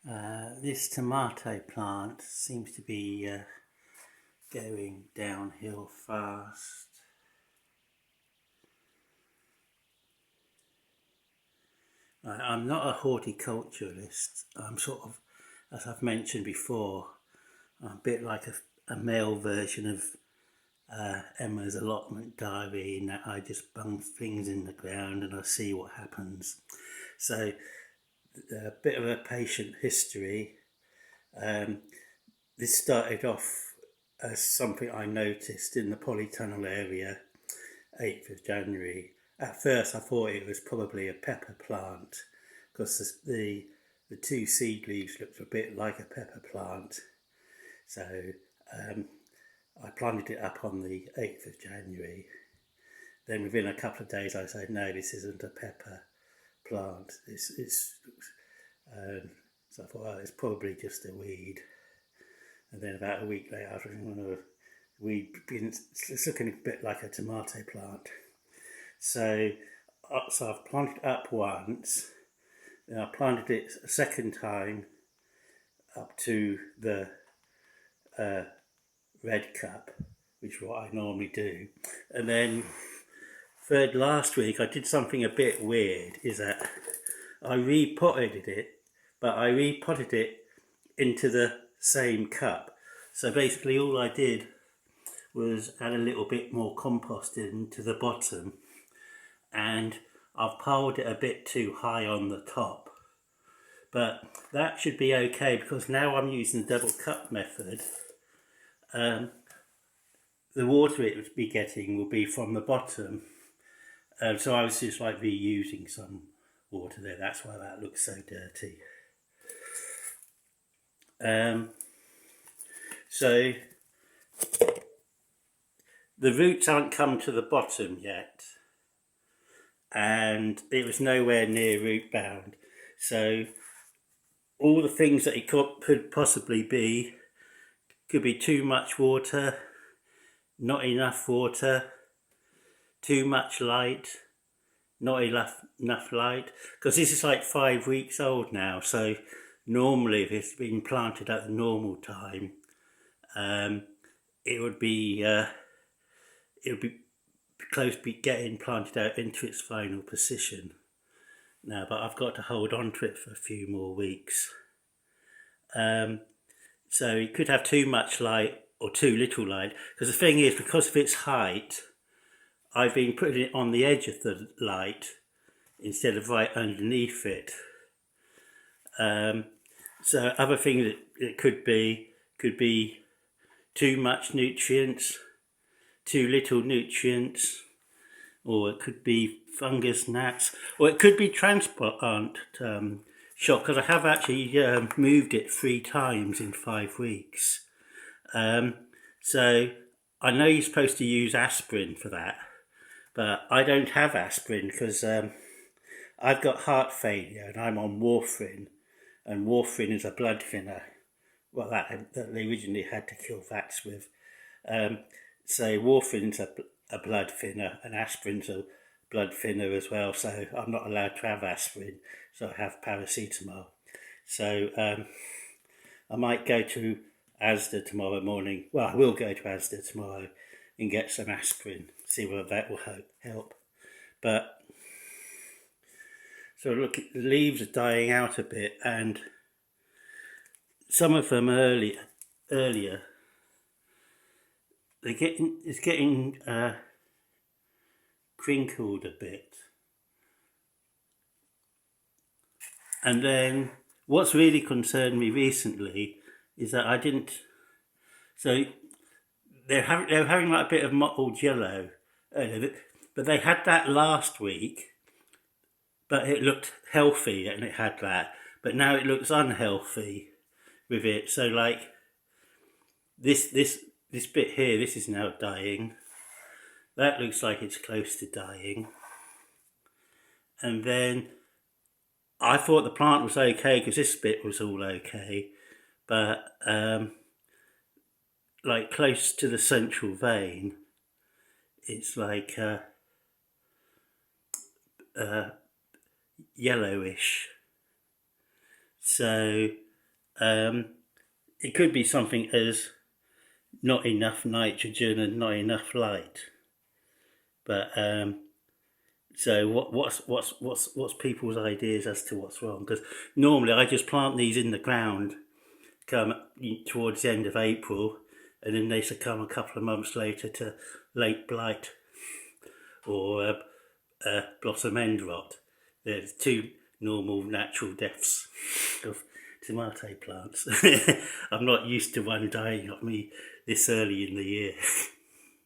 This tomato plant seems to be going downhill fast. I'm not a horticulturalist. I'm sort of, as I've mentioned before, I'm a bit like a male version of Emma's allotment diary, in that I just bung things in the ground and I see what happens. So, a bit of a patient history. This started off as something I noticed in the polytunnel area, 8th of January. At first I thought it was probably a pepper plant because the two seed leaves looked a bit like a pepper plant. So I planted it up on the 8th of January. Then within a couple of days I said, no, this isn't a pepper plant. So I thought, oh, it's probably just a weed. And then about a week later, I was thinking, oh, it's looking a bit like a tomato plant. So I've planted it up once, then I planted it a second time up to the red cup, which is what I normally do. And then third last week, I did something a bit weird, is that I repotted it, but I repotted it into the same cup. So basically all I did was add a little bit more compost into the bottom, and I've piled it a bit too high on the top. But that should be okay because now I'm using the double cup method. The water it would be getting will be from the bottom. So I was just like reusing some water there. That's why that looks so dirty. So the roots haven't come to the bottom yet, and it was nowhere near root bound. So all the things that it could possibly be could be too much water, not enough water, too much light, not enough light. Because this is like 5 weeks old now, so normally if it's been planted at the normal time, it would be close to getting planted out into its final position now, but I've got to hold on to it for a few more weeks. So it could have too much light or too little light, because the thing is, because of its height, I've been putting it on the edge of the light instead of right underneath it. So other things it could be too much nutrients, too little nutrients, or it could be fungus gnats, or it could be transplant shock, because I have actually moved it 3 times in 5 weeks. So I know you're supposed to use aspirin for that, but I don't have aspirin because I've got heart failure and I'm on warfarin, and warfarin is a blood thinner. Well, that they originally had to kill rats with. So warfarin's a blood thinner, and aspirin's a blood thinner as well. So I'm not allowed to have aspirin, so I have paracetamol. So I might go to Asda tomorrow morning. Well, I will go to Asda tomorrow and get some aspirin, see whether that will help. But so look, the leaves are dying out a bit, and some of them earlier, it's getting crinkled a bit. And then what's really concerned me recently is that I didn't. So they're having like a bit of mottled yellow, but they had that last week. But it looked healthy and it had that. But now it looks unhealthy with it. So like this bit here, this is now dying. That looks like it's close to dying. And then I thought the plant was okay because this bit was all okay. But like close to the central vein, it's like yellowish. So It could be something as not enough nitrogen and not enough light. But so what's people's ideas as to what's wrong? Because normally I just plant these in the ground, come towards the end of April, and then they succumb a couple of months later to late blight or blossom end rot. There's two normal natural deaths of tomato plants. I'm not used to one dying of me this early in the year.